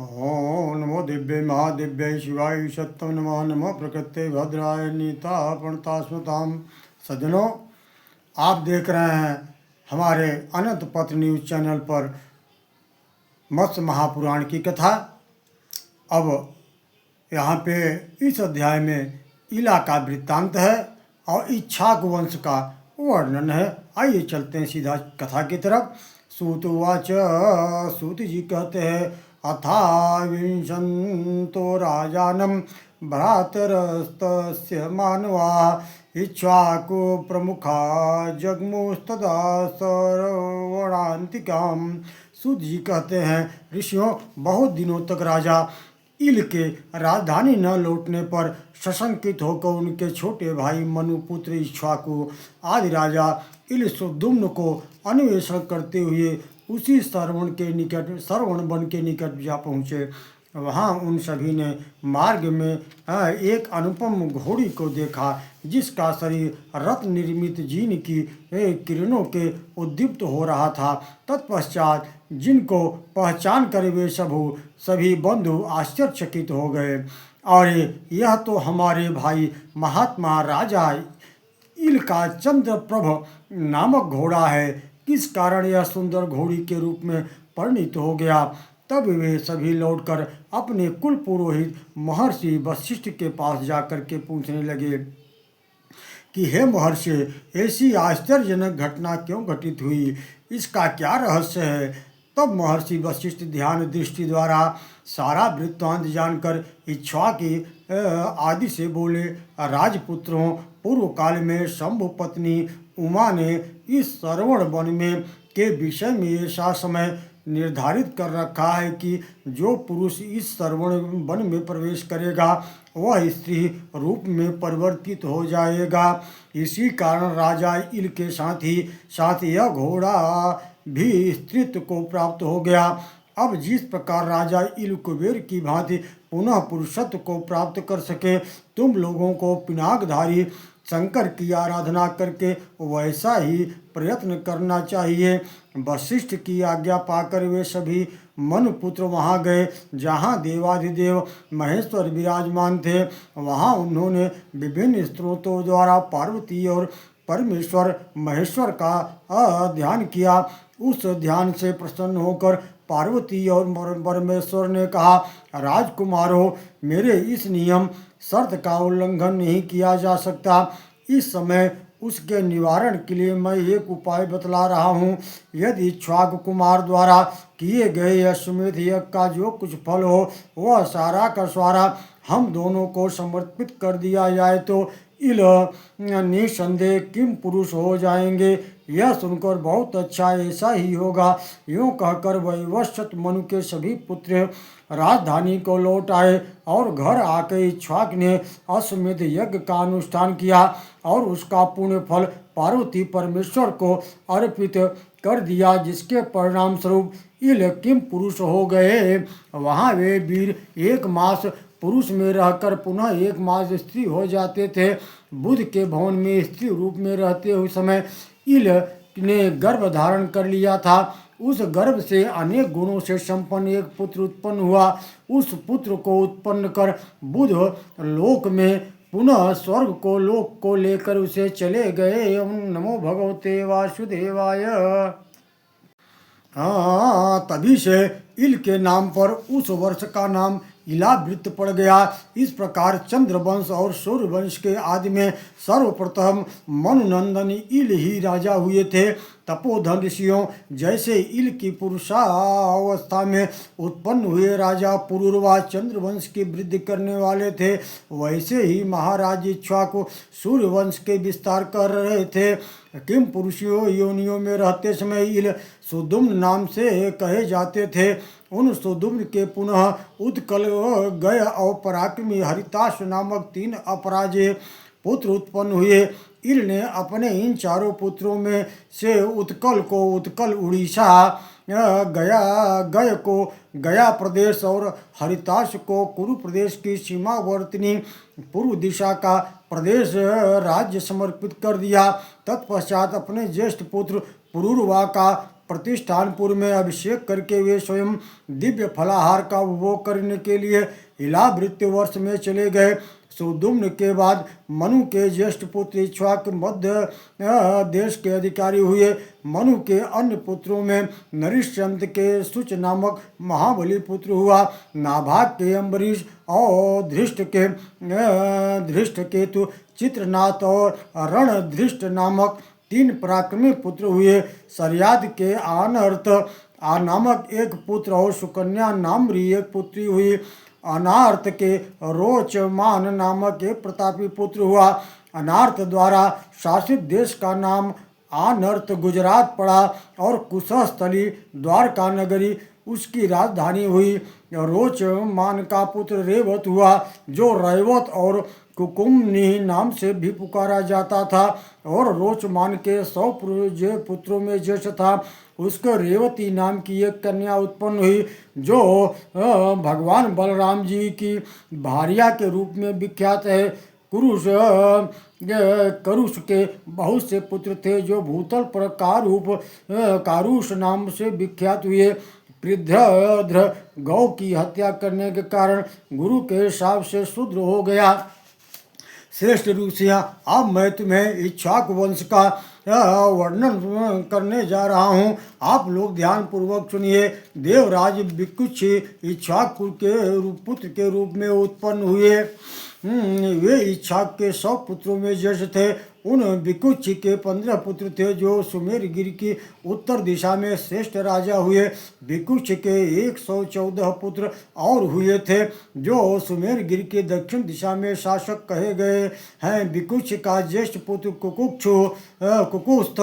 ओम नमो दिव्य महादिव्य शिवाय सत्यम नमः नमः प्रकृते भद्राय नीता प्रणता स्मृताम। सज्जनों, आप देख रहे हैं हमारे अनंत पथ न्यूज चैनल पर मत्स्य महापुराण की कथा। अब यहाँ पे इस अध्याय में इला का वृत्तांत है और इक्ष्वाकु वंश का वर्णन है। आइए चलते हैं सीधा कथा की तरफ। सूतुवाच, सूत जी कहते हैं, अथा विंशन्तो राजानं भ्रातरस्तस्य मानवा इक्ष्वाकु प्रमुखा जग्मुस्तदा सर्वणान्तिकां। सूत जी कहते हैं, ऋषियों, बहुत दिनों तक राजा इल के राजधानी न लौटने पर सशंकित होकर उनके छोटे भाई मनुपुत्र इक्ष्वाकु आदि राजा इल सुद्युम्न को अन्वेषण करते हुए उसी श्रवण वन के निकट जा पहुँचे। वहाँ उन सभी ने मार्ग में एक अनुपम घोड़ी को देखा, जिसका शरीर रत्न निर्मित जीन की किरणों के उद्दीप्त हो रहा था। तत्पश्चात जिनको पहचान कर वे सभी बंधु आश्चर्यचकित हो गए। और यह तो हमारे भाई महात्मा राजा इल का चंद्रप्रभ नामक घोड़ा है। किस कारण यह सुंदर घोड़ी के रूप में परिणित हो गया? तब वे सभी लौटकर अपने कुल पुरोहित महर्षि वशिष्ठ के पास जाकर के पूछने लगे कि हे महर्षि, ऐसी आश्चर्यजनक घटना क्यों घटित हुई? इसका क्या रहस्य है? तब महर्षि वशिष्ठ ध्यान दृष्टि द्वारा सारा वृत्तांत जानकर इक्ष्वाकु आदि से बोले, राजपुत्रों, पूर्व काल में शंभु पत्नी उमा ने इस श्रवण वन में के विषय में ऐसा समय निर्धारित कर रखा है कि जो पुरुष इस श्रवण वन में प्रवेश करेगा वह स्त्री रूप में परिवर्तित हो जाएगा। इसी कारण राजा इल के साथ यह घोड़ा भी स्त्रीत्व को प्राप्त हो गया। अब जिस प्रकार राजा इल कुबेर की भांति पुनः पुरुषत्व को प्राप्त कर सके, तुम लोगों को पिनाकधारी शंकर की आराधना करके वैसा ही प्रयत्न करना चाहिए। वशिष्ठ की आज्ञा पाकर वे सभी मनुपुत्र वहाँ गए जहाँ देवाधिदेव महेश्वर विराजमान थे। वहाँ उन्होंने विभिन्न स्त्रोतों द्वारा पार्वती और परमेश्वर महेश्वर का ध्यान किया। उस ध्यान से प्रसन्न होकर पार्वती और परमेश्वर ने कहा, राजकुमारों, मेरे इस नियम शर्त का उल्लंघन नहीं किया जा सकता। इस समय उसके निवारण के लिए मैं एक उपाय बतला रहा हूँ। यदि इक्ष्वाकु कुमार द्वारा किए गए अश्वमेध यज्ञ का जो कुछ फल हो वह सारा का सारा हम दोनों को समर्पित कर दिया जाए तो इल निसंदेह किम पुरुष हो जाएंगे। यह सुनकर बहुत अच्छा, ऐसा ही होगा। यूँ कहकर वैवस्वत मनु के सभी पुत्र राजधानी को लौट आए और घर आकर इक्ष्वाकु ने अश्वमेध यज्ञ का अनुष्ठान किया और उसका पुण्य फल पार्वती परमेश्वर को अर्पित कर दिया, जिसके परिणाम स्वरूप इल किम पुरुष हो गए। वहाँ वे वीर एक मास पुरुष में रहकर पुनः एक मास स्त्री हो जाते थे। बुध के भवन में स्त्री रूप में रहते हुए समय इल ने गर्भ धारण कर लिया था। उस गर्भ से अनेक गुणों से संपन्न एक पुत्र उत्पन्न हुआ। उस पुत्र को उत्पन्न कर बुध लोक में पुनः स्वर्ग को लोक को लेकर उसे चले गए। नमो भगवते वासुदेवाय। तभी से इल के नाम पर उस वर्ष का नाम इलावृत्त पड़ गया। इस प्रकार चंद्रवंश और सूर्यवंश के आदि में सर्वप्रथम मनुनंदन इल ही राजा हुए थे। तपोधन ऋषियों जैसे इल की पुरुषावस्था में उत्पन्न हुए राजा पुरुरवा चंद्रवंश की वृद्धि करने वाले थे, वैसे ही महाराज इक्ष्वाकु सूर्यवंश के विस्तार कर रहे थे। किम पुरुषों योनियों में रहते समय इल सुद्युम्न नाम से कहे जाते थे। उन सुद्युम्न के पुनः उत्कल गय और पराक्रमी हरिताश नामक 3 अपराजेय पुत्र उत्पन्न हुए। इल ने अपने इन चारों पुत्रों में से उत्कल को उत्कल उड़ीसा, गय को गया प्रदेश और हरिताश को कुरु प्रदेश की सीमावर्तिनी पूर्व दिशा का प्रदेश राज्य समर्पित कर दिया। तत्पश्चात अपने ज्येष्ठ पुत्र पुरुरवा का प्रतिष्ठानपुर में अभिषेक करके वे स्वयं दिव्य फलाहार का उपभोग करने के लिए इलावृत्य वर्ष में चले गए। सुदुम्न के बाद मनु के ज्येष्ठ पुत्र इक्ष्वाक मध्य देश के अधिकारी हुए। मनु के अन्य पुत्रों में नरिश्चंद के सुच नामक महाबली पुत्र हुआ। नाभाग के अम्बरीश और धृष्ट केतु, चित्रनाथ और रणधृष्ट नामक 3 पराक्रमी पुत्र हुए। सरयाद के अनर्थ नामक एक पुत्र और सुकन्या नामरी एक पुत्री हुई। अनार्थ के रोचमान नामक एक प्रतापी पुत्र हुआ। अनार्थ द्वारा शासित देश का नाम अनर्थ गुजरात पड़ा और कुशस्थली द्वारका नगरी उसकी राजधानी हुई। रोचमान का पुत्र रेवत हुआ, जो रैवत और कुकुमनी नाम से भी पुकारा जाता था और रोचमान के 100 पुत्रों में ज्येष्ठ था। उसको रेवती नाम की एक कन्या उत्पन्न हुई, जो भगवान बलराम जी की भार्या के रूप में विख्यात है। करुष के बहुत से पुत्र थे, जो भूतल पर कारुष नाम से विख्यात हुए। पृथ्वी गौ की हत्या करने के कारण गुरु के शाप से शूद्र हो गया। श्रेष्ठ ऋषियाँ, अब मैं तुम्हें इक्ष्वाकु वंश का वर्णन करने जा रहा हूँ। आप लोग ध्यान पूर्वक सुनिए। देवराज विकुक्षी इक्ष्वाकु के पुत्र के रूप में उत्पन्न हुए। वे इक्ष्वाकु के 100 पुत्रों में ज्येष्ठ थे। उन विकुक्षी के 15 पुत्र थे, जो सुमेरगिरि की उत्तर दिशा में श्रेष्ठ राजा हुए। विकुक्ष के 114 पुत्र और हुए थे, जो सुमेरगिरि के दक्षिण दिशा में शासक कहे गए हैं। विकुक्ष का ज्येष्ठ पुत्र कुकुस्थ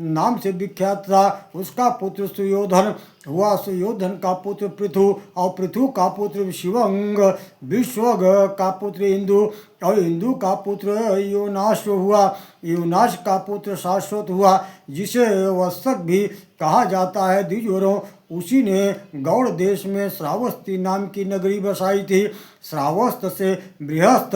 नाम से विख्यात था। उसका पुत्र सुयोधन हुआ। सुयोधन का पुत्र पृथु और पृथु का पुत्र शिवंग, विश्वग का पुत्र इंदु और इंदु का पुत्र योनाश हुआ। योनाश का पुत्र शाश्वत हुआ, जिसे वत्सक भी कहा जाता है। द्विजोरों, उसी ने गौड़ देश में श्रावस्ती नाम की नगरी बसाई थी। श्रावस्त से बृहस्थ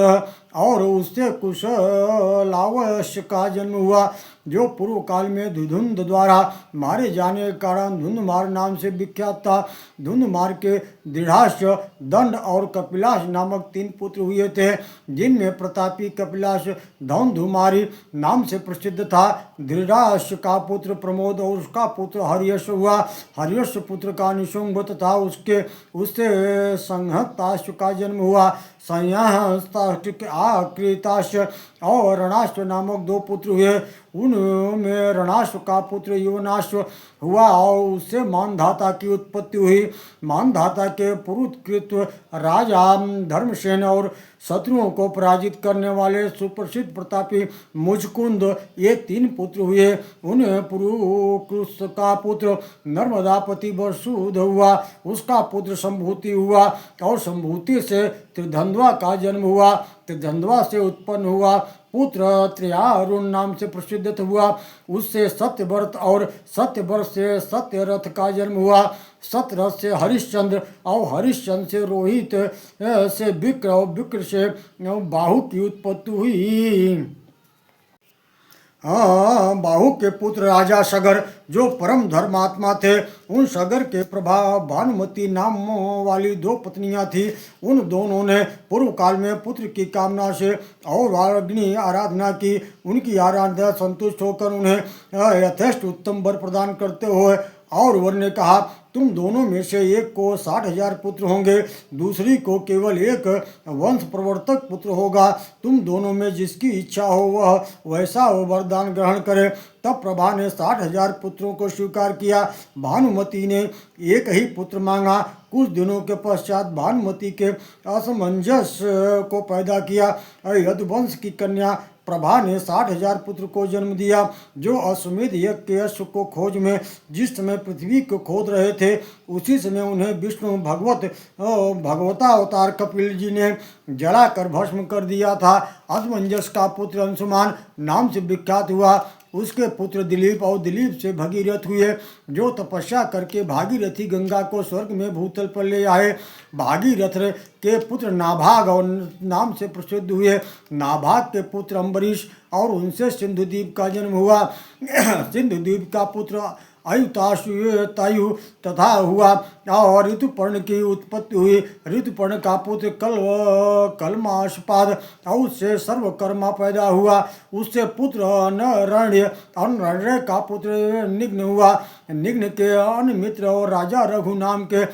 और उससे कुशलावश का जन्म हुआ, जो पूर्व काल में धुंध द्वारा मारे जाने के कारण धुंधमार नाम से विख्यात था। धुंधमार के दृढ़ास्य, दंड और कपिलाश नामक 3 पुत्र हुए थे, जिनमें प्रतापी कपिलाश धौंधुमारी नाम से प्रसिद्ध था। दृढ़ास्य का पुत्र प्रमोद और उसका पुत्र हर्यश हुआ। हर्यश पुत्र का निशुंभ तथा उससे संहताश्व का जन्म हुआ। संहताश्व आकृताश्व और रणाश्व नामक 2 पुत्र हुए। उनमें रणाश्व का पुत्र योनाश्व हुआ और उससे मानधाता की उत्पत्ति हुई। मानधाता के पुरुषकृत राजा धर्मसेन और शत्रुओं को पराजित करने वाले सुप्रसिद्ध प्रतापी मुचकुंद, ये 3 पुत्र हुए। उन्हें पुरुकृत का पुत्र नर्मदापति वसुध हुआ। उसका पुत्र संभूति हुआ और संभूति से त्रिधन्वा का जन्म हुआ। त्रिधन्वा से उत्पन्न हुआ पुत्र त्रियारुण नाम से प्रसिद्ध हुआ। उससे सत्यव्रत और सत्यव्रत से सत्यरथ का जन्म हुआ। सत्यरथ से हरिश्चंद्र और हरिश्चंद्र से रोहित से विक्र और विक्र से बाहु की उत्पत्ति हुई। बाहु के पुत्र राजा सगर, जो परम धर्मात्मा थे। उन सगर के प्रभाव भानुमती नाम वाली 2 पत्नियां थी। उन दोनों ने पूर्व काल में पुत्र की कामना से और अग्नि आराधना की। उनकी आराधना संतुष्ट होकर उन्हें यथेष्ट उत्तम वर प्रदान करते हुए और वर ने कहा, तुम दोनों में से एक को 60,000 पुत्र होंगे, दूसरी को केवल एक वंश प्रवर्तक पुत्र होगा। तुम दोनों में जिसकी इच्छा हो वह वैसा वरदान ग्रहण करे। तब प्रभा ने 60,000 पुत्रों को स्वीकार किया। भानुमती ने एक ही पुत्र मांगा। कुछ दिनों के पश्चात भानुमती के असमंजस को पैदा किया। यदुवंश की कन्या प्रभा ने 60,000 पुत्र को जन्म दिया, जो अश्वमेध यज्ञ के अश्व को खोज में जिस समय पृथ्वी को खोद रहे थे, उसी समय उन्हें विष्णु भगवतावतार कपिल जी ने जलाकर भस्म कर दिया था। असमंजस का पुत्र अंशुमान नाम से विख्यात हुआ। उसके पुत्र दिलीप और दिलीप से भगीरथ हुए, जो तपस्या करके भागीरथी गंगा को स्वर्ग में भूतल पर ले आए। भागीरथ के पुत्र नाभाग और नाम से प्रसिद्ध हुए। नाभाग के पुत्र अम्बरीश और उनसे सिंधुद्वीप का जन्म हुआ। सिंधुद्वीप का पुत्र अयुतायु तथा हुआ। और ऋतुपर्ण की उत्पत्ति हुई। ऋतुपर्ण का पुत्र कलमाशपाद, और उससे सर्वकर्मा पैदा हुआ। उससे पुत्र अनरण्य, अनरण्य का पुत्र निग्न हुआ। निग्न के अनमित्र और राजा रघु नाम के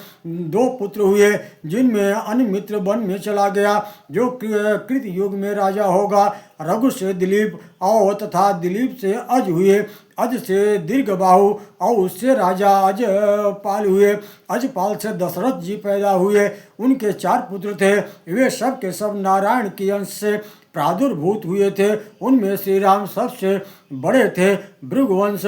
दो पुत्र हुए, जिनमें अनमित्र वन में चला गया, जो कृत युग में राजा होगा। रघु से दिलीप, और तथा दिलीप से अज हुए। अज से दीर्घबाहु, और उससे राजा अजपाल हुए। अजपाल से दशरथ जी पैदा हुए। उनके 4 पुत्र थे। वे सब के सब नारायण के अंश से प्रादुर्भूत हुए थे। उनमें श्री राम सबसे बड़े थे। भृगुवंश,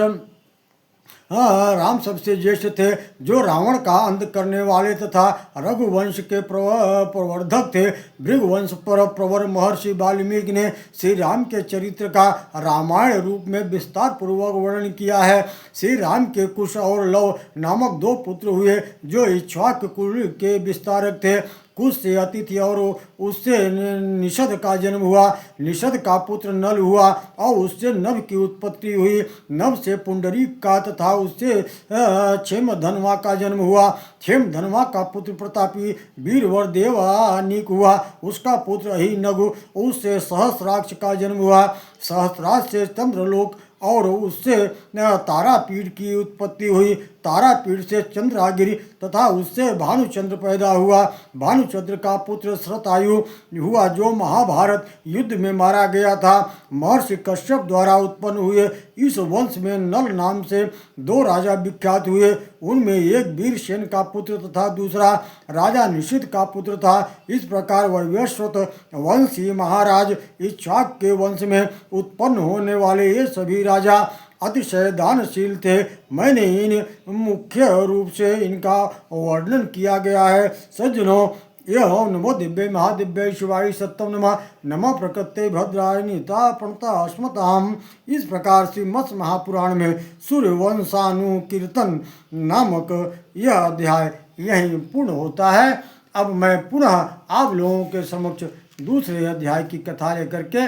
राम सबसे ज्येष्ठ थे, जो रावण का अंत करने वाले तथा रघुवंश के प्रवर्धक थे। भृगुवंश पर प्रवर महर्षि वाल्मीकि ने श्री राम के चरित्र का रामायण रूप में विस्तार पूर्वक वर्णन किया है। श्री राम के कुश और लव नामक 2 पुत्र हुए, जो इक्ष्वाकु कुल के विस्तारक थे। कुश से अतिथि और उससे निषद का जन्म हुआ। निषद का पुत्र नल हुआ, और उससे नभ की उत्पत्ति हुई। नभ से पुंडरीक का तथा उससे क्षेमधनवा का जन्म हुआ। क्षेमधनवा का पुत्र प्रतापी वीरवर देवानीक हुआ। उसका पुत्र ही नगु, उससे सहस्राक्ष का जन्म हुआ। सहस्राक्ष से चंद्रलोक, और उससे तारापीठ की उत्पत्ति हुई। तारापीठ से चंद्रागिरि, तथा उससे भानुचंद्र पैदा हुआ। भानुचंद्र का पुत्र श्रतायु हुआ, जो महाभारत युद्ध में मारा गया था। महर्षि कश्यप द्वारा उत्पन्न हुए इस वंश में नल नाम से 2 राजा विख्यात हुए। उनमें एक वीरसेन का पुत्र तथा दूसरा राजा निषद का पुत्र था। इस प्रकार वैवस्वत वंशी महाराज इक्ष्वाकु के वंश में उत्पन्न होने वाले ये सभी राजा अतिशय दानशील थे। मैंने इन मुख्य रूप से इनका वर्णन किया गया है। सज्जनों, यह नमो दिव्य महादिव्य शिवाय सत्यम नमः। नमः प्रकृते भद्राय नीता प्रणता स्मताम। इस प्रकार से मत्स्य महापुराण में सूर्यवंशानुकीर्तन नामक यह अध्याय यहीं पूर्ण होता है। अब मैं पुनः आप लोगों के समक्ष दूसरे अध्याय की कथा लेकर के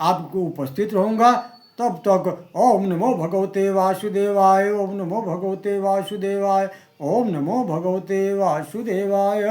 आपको उपस्थित रहूँगा। तब तक ओम नमो भगवते वासुदेवाय, ओम नमो भगवते वासुदेवाय, ओम नमो भगवते वासुदेवाय।